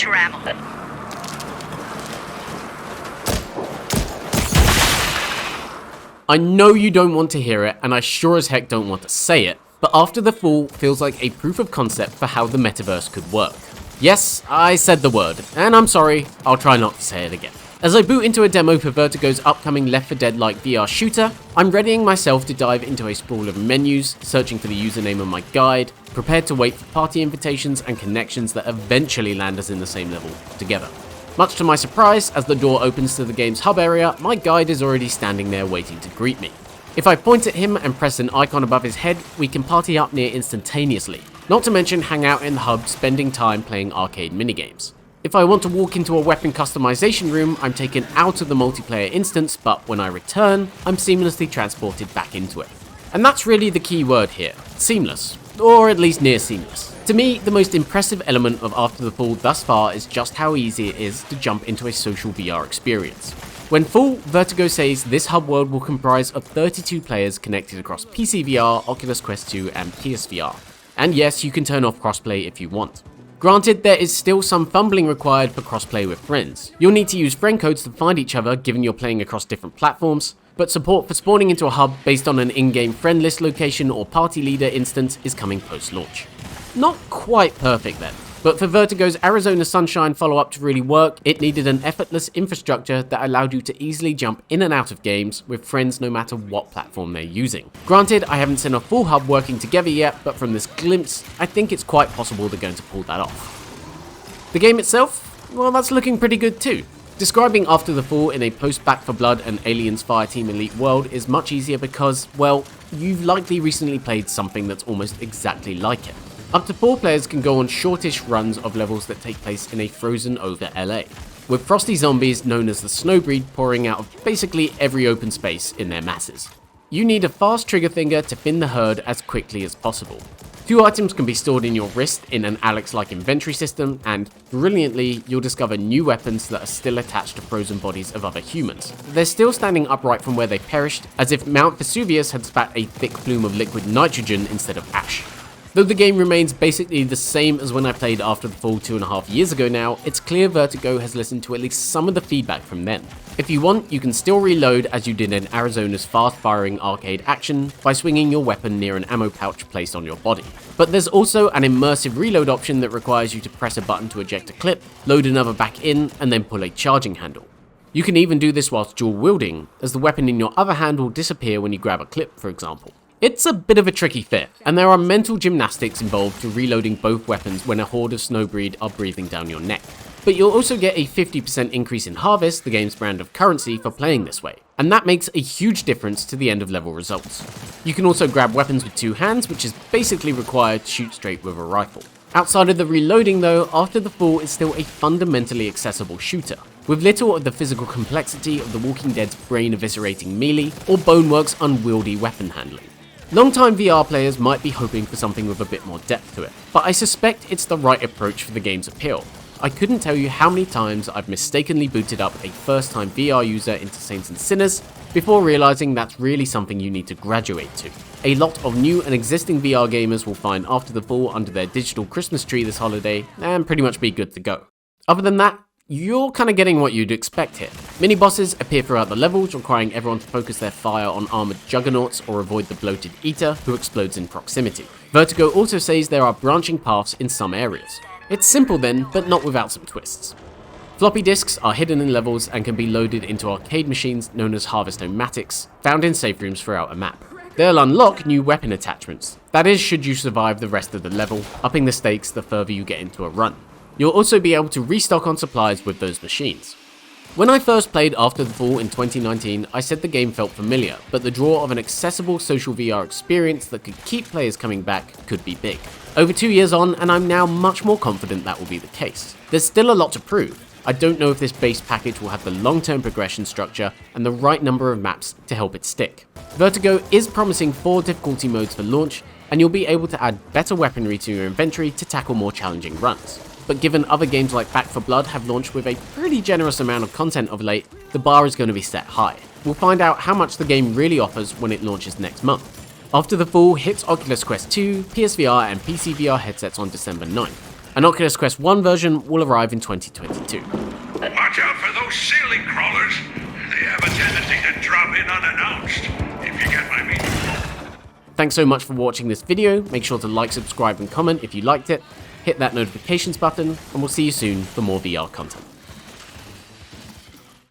your ammo. I know you don't want to hear it, and I sure as heck don't want to say it, but After the Fall feels like a proof of concept for how the metaverse could work. Yes, I said the word, and I'm sorry, I'll try not to say it again. As I boot into a demo for Vertigo's upcoming Left 4 Dead-like VR shooter, I'm readying myself to dive into a sprawl of menus, searching for the username of my guide, prepared to wait for party invitations and connections that eventually land us in the same level together. Much to my surprise, as the door opens to the game's hub area, my guide is already standing there waiting to greet me. If I point at him and press an icon above his head, we can party up near instantaneously, not to mention hang out in the hub spending time playing arcade minigames. If I want to walk into a weapon customization room, I'm taken out of the multiplayer instance, but when I return, I'm seamlessly transported back into it. And that's really the key word here, seamless, or at least near seamless. To me, the most impressive element of After the Fall thus far is just how easy it is to jump into a social VR experience. When full, Vertigo says this hub world will comprise of 32 players connected across PC VR, Oculus Quest 2 and PSVR. And yes, you can turn off crossplay if you want. Granted, there is still some fumbling required for crossplay with friends. You'll need to use friend codes to find each other given you're playing across different platforms, but support for spawning into a hub based on an in-game friend list location or party leader instance is coming post-launch. Not quite perfect then, but for Vertigo's Arizona Sunshine follow-up to really work, it needed an effortless infrastructure that allowed you to easily jump in and out of games with friends no matter what platform they're using. Granted, I haven't seen a full hub working together yet, but from this glimpse, I think it's quite possible they're going to pull that off. The game itself? Well, that's looking pretty good too. Describing After the Fall in a post-Back 4 Blood and Aliens Fireteam Elite world is much easier because, well, you've likely recently played something that's almost exactly like it. Up to 4 players can go on shortish runs of levels that take place in a frozen over LA, with frosty zombies known as the Snowbreed pouring out of basically every open space in their masses. You need a fast trigger finger to fin the herd as quickly as possible. 2 items can be stored in your wrist in an Alex-like inventory system, and brilliantly, you'll discover new weapons that are still attached to frozen bodies of other humans. They're still standing upright from where they perished, as if Mount Vesuvius had spat a thick plume of liquid nitrogen instead of ash. Though the game remains basically the same as when I played After the Fall 2.5 years ago now, it's clear Vertigo has listened to at least some of the feedback from then. If you want, you can still reload as you did in Arizona's fast-firing arcade action by swinging your weapon near an ammo pouch placed on your body. But there's also an immersive reload option that requires you to press a button to eject a clip, load another back in, and then pull a charging handle. You can even do this whilst dual wielding, as the weapon in your other hand will disappear when you grab a clip, for example. It's a bit of a tricky fit, and there are mental gymnastics involved to reloading both weapons when a horde of Snowbreed are breathing down your neck. But you'll also get a 50% increase in Harvest, the game's brand of currency, for playing this way, and that makes a huge difference to the end of level results. You can also grab weapons with 2 hands, which is basically required to shoot straight with a rifle. Outside of the reloading though, After the Fall is still a fundamentally accessible shooter, with little of the physical complexity of The Walking Dead's brain-eviscerating melee or Boneworks' unwieldy weapon handling. Longtime VR players might be hoping for something with a bit more depth to it, but I suspect it's the right approach for the game's appeal. I couldn't tell you how many times I've mistakenly booted up a first-time VR user into Saints and Sinners before realizing that's really something you need to graduate to. A lot of new and existing VR gamers will find After the Fall under their digital Christmas tree this holiday and pretty much be good to go. Other than that, you're kinda getting what you'd expect here. Mini-bosses appear throughout the levels, requiring everyone to focus their fire on armoured juggernauts or avoid the bloated eater, who explodes in proximity. Vertigo also says there are branching paths in some areas. It's simple then, but not without some twists. Floppy disks are hidden in levels and can be loaded into arcade machines known as Harvest-O-Matics, found in safe rooms throughout a map. They'll unlock new weapon attachments, that is should you survive the rest of the level, upping the stakes the further you get into a run. You'll also be able to restock on supplies with those machines. When I first played After the Fall in 2019, I said the game felt familiar, but the draw of an accessible social VR experience that could keep players coming back could be big. Over 2 years on, and I'm now much more confident that will be the case. There's still a lot to prove. I don't know if this base package will have the long-term progression structure and the right number of maps to help it stick. Vertigo is promising 4 difficulty modes for launch, and you'll be able to add better weaponry to your inventory to tackle more challenging runs. But given other games like Back 4 Blood have launched with a pretty generous amount of content of late, the bar is going to be set high. We'll find out how much the game really offers when it launches next month. After the Fall hits Oculus Quest 2, PSVR and PC VR headsets on December 9th. An Oculus Quest 1 version will arrive in 2022. Watch out for those ceiling crawlers. They have a tendency to drop in unannounced, if you get my meaning. Thanks so much for watching this video. Make sure to like, subscribe, and comment if you liked it. Hit that notifications button, and we'll see you soon for more VR content.